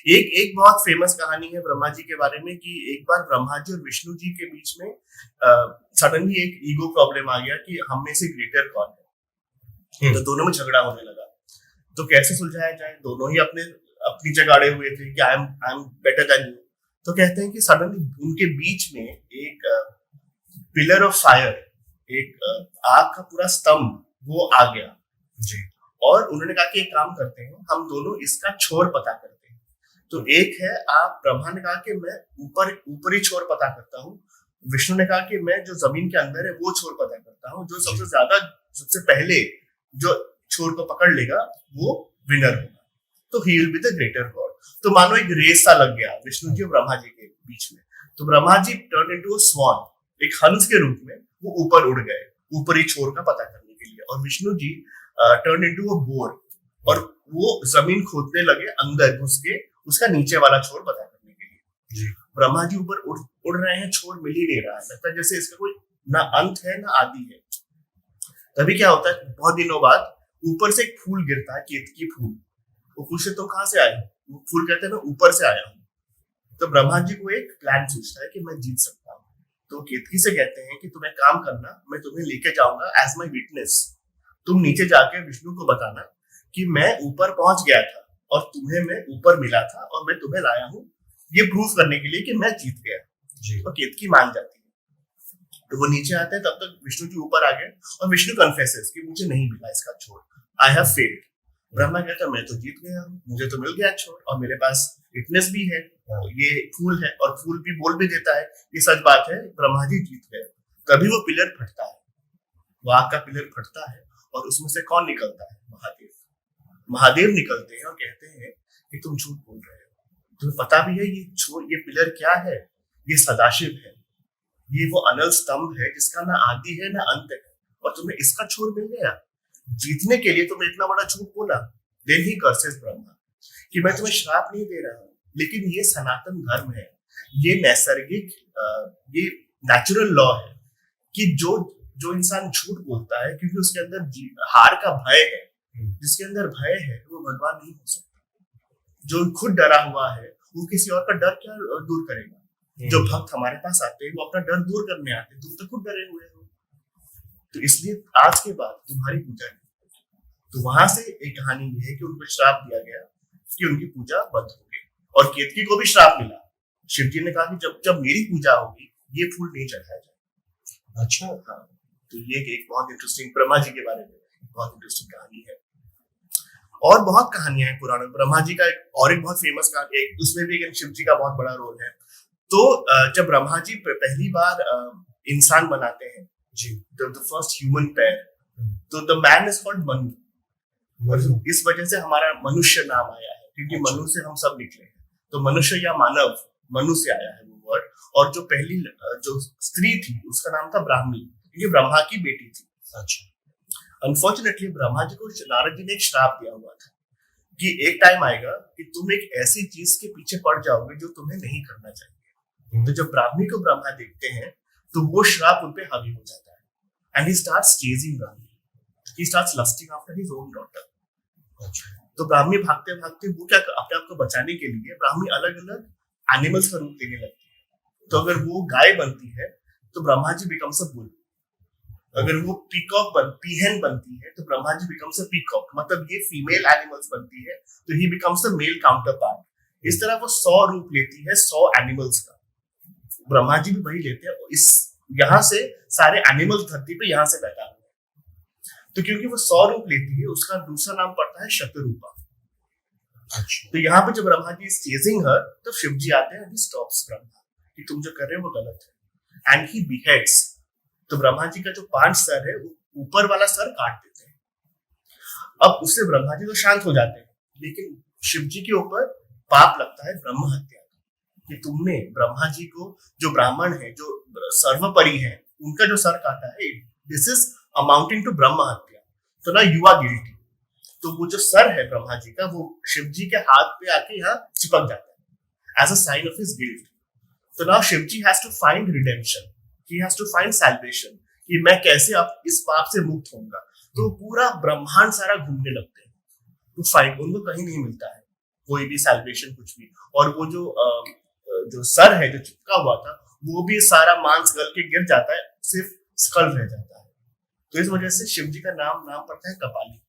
एक एक बहुत फेमस कहानी है ब्रह्मा जी के बारे में कि एक बार ब्रह्मा जी और विष्णु जी के बीच में सडनली एक ईगो प्रॉब्लम आ गया कि हम में से ग्रेटर कौन है। तो दोनों में झगड़ा होने लगा। तो कैसे सुलझाया जाए, दोनों ही अपने अपनी जगह अड़े हुए थे कि I am better than you. तो कहते हैं कि सडनली उनके बीच में एक पिलर ऑफ फायर, एक आग का पूरा स्तंभ वो आ गया जी। और उन्होंने कहा कि एक काम करते हैं, हम दोनों इसका छोर पता करते हैं। तो एक है, आप ब्रह्मा ने कहा कि मैं ऊपरी छोर पता करता हूँ, विष्णु ने कहा कि मैं जो जमीन के अंदर है वो छोर पता करता हूँ, जो सबसे पहले जो छोर को पकड़ लेगा वो विनर होगा, तो he will be the greater God. तो मानो एक रेस सा लग गया विष्णु जी और ब्रह्मा जी के बीच में। तो ब्रह्मा जी टर्न इनटू अ स्वान, एक हंस के रूप में वो ऊपर उड़ गए ऊपरी छोर का पता करने के लिए, और Vishnu ji turn into a bore, और वो जमीन खोदने लगे अंदर घुस के उसका नीचे वाला छोर पता करने के लिए जी। ब्रह्मा जी ऊपर उड़ रहे हैं, छोर मिल ही नहीं रहा है, लगता है जैसे इसका कोई ना अंत है ना आदि है। तभी क्या होता है, बहुत दिनों बाद ऊपर से एक फूल गिरता है, केतकी फूल। वो पूछते तुम कहाँ से आए हो? वो फूल कहते हैं मैं ऊपर से आया हूँ। तो ब्रह्मा जी को एक प्लान सोचता है कि मैं जीत सकता हूँ। तो केतकी से कहते हैं कि तुम एक काम करना, मैं तुम्हें लेके जाऊंगा एज माई विटनेस। तुम नीचे जाके विष्णु को बताना कि मैं ऊपर पहुंच गया था और तुम्हें मैं ऊपर मिला था और मैं तुम्हें लाया हूँ ये प्रूफ करने के लिए कि मैं जीत गया जी। तो केतकी मान जाती है। तो वो नीचे आते हैं, तब तक विष्णु जी ऊपर आ गए और विष्णु कन्फेसेस कि मुझे नहीं मिला इसका छोड़, आई हैव फेल्ड। ब्रह्मा कहता है मैं तो जीत गया हूँ, मुझे तो मिल गया छोड़ और मेरे पास विटनेस भी है, ये फूल है और फूल भी बोल भी देता है ये सच बात है, ब्रह्मा जी जीत गए। तभी वो पिलर फटता है, वो आग का पिलर फटता है और उसमें से कौन निकलता है? महादेव। महादेव निकलते हैं और कहते हैं कि तुम झूठ बोल रहे हो, तुम्हें पता भी है ये पिलर क्या है? ये सदाशिव है, ये वो अनल स्तंभ है जिसका ना आदि है ना अंत है, और तुम्हें इसका छोर मिल गया। जीतने के लिए तुमने इतना बड़ा झूठ बोला। देन ही कर्सेस ब्रह्मा कि मैं तुम्हें श्राप नहीं दे रहा हूँ, लेकिन ये सनातन धर्म है, ये नैसर्गिक, ये नेचुरल लॉ है कि जो इंसान झूठ बोलता है क्योंकि उसके अंदर हार का भय है, जिसके अंदर भय है वो भगवान नहीं हो सकता। जो खुद डरा हुआ है वो किसी और का डर क्या दूर करेगा? जो भक्त हमारे पास आते हैं वो अपना डर दूर करने आते हैं, तुम तो खुद डरे हुए हो। तो इसलिए आज के बाद तुम्हारी पूजा नहीं। तो वहां से एक कहानी ये है कि उनको श्राप दिया गया कि उनकी पूजा बंद हो गई, और केतकी को भी श्राप मिला। शिव जी ने कहा कि जब जब मेरी पूजा होगी ये फूल नहीं चढ़ाया जाए। अच्छा, हाँ। तो ये एक बहुत इंटरेस्टिंग ब्रह्मा जी के बारे में बहुत इंटरेस्टिंग कहानी है। और बहुत कहानियां हैं पुराणों में। ब्रह्मा जी का एक बहुत फेमस कहानी, उसमें भी शिव जी का बहुत बड़ा रोल है। तो जब ब्रह्मा जी पहली बार इंसान बनाते हैं जी, द फर्स्ट ह्यूमन पेयर, तो the man is called Manu, और इस वजह से हमारा मनुष्य नाम आया है, क्योंकि मनु से हम सब निकले हैं। तो मनुष्य या मानव, मनु से आया है वो वर्ड। और जो पहली जो स्त्री थी उसका नाम था ब्राह्मी, क्योंकि ब्रह्मा की बेटी थी। अच्छा। अनफॉर्चुनेटली ब्रह्मा जी को नारद जी ने एक श्राप दिया हुआ था कि एक टाइम आएगा कि तुम एक ऐसी चीज के पीछे पड़ जाओगे जो तुम्हें नहीं करना चाहिए। तो जब ब्राह्मी को ब्रह्मा देखते हैं तो वो श्राप उन पे हावी हो जाता है, and he starts chasing Brahmi, he starts lusting after his own daughter. तो ब्राह्मी भागते भागते वो क्या अपने आप को बचाने के लिए ब्राह्मी अलग अलग एनिमल्स का रूप लेने लगती है। तो अगर वो गाय बनती है तो Brahma ji becomes a bull, अगर वो पीहन बनती है तो Brahma ji becomes a peacock, मतलब ये फीमेल एनिमल्स बनती है तो he becomes a male counterpart. इस तरह वो 100 रूप लेती है 100 एनिमल्स का। ब्रह्मा जी भी वही लेते हैं, इस यहाँ से सारे एनिमल्स धरती पे यहाँ से पैदा हुए। तो क्योंकि वो 100 रूप लेती है उसका दूसरा नाम पड़ता है शतरूपा। अच्छा। तो यहाँ पे जब Brahma ji is chasing her, तो शिव जी आते हैं, ही स्टॉप्स ब्रह्मा कि तुम जो कर रहे हो वो गलत है, एंड ही बिहेड्स। तो ब्रह्मा जी का जो 5 सर है ऊपर वाला सर काट देते हैं। अब उससे ब्रह्मा जी तो शांत हो जाते हैं, लेकिन शिव जी के ऊपर पाप लगता है ब्रह्म हत्या कि तुमने ब्रह्मा जी को, जो ब्राह्मण है, जो सर्वपरि है, उनका जो सर काटा है, दिस इज अमाउंटिंग टू ब्रह्म हत्या। तो ना यू आर गिल्टी। तो वो जो सर है ब्रह्मा जी का वो शिव जी के हाथ पे आके यहाँ चिपक जाता है as a sign of his guilt. तो now Shiv ji has to find redemption, he has to find salvation, कि मैं कैसे अब इस पाप से मुक्त होऊंगा। तो पूरा ब्रह्मांड सारा घूमने लगते हैं तो फाइंड, उनको कहीं नहीं मिलता है। कोई भी सैल्वेशन कुछ भी। और वो जो सर है जो चिपका हुआ था वो भी सारा मांस गल के गिर जाता है, सिर्फ स्कल रह जाता है। तो इस वजह से शिव जी का नाम पड़ता है कपाली।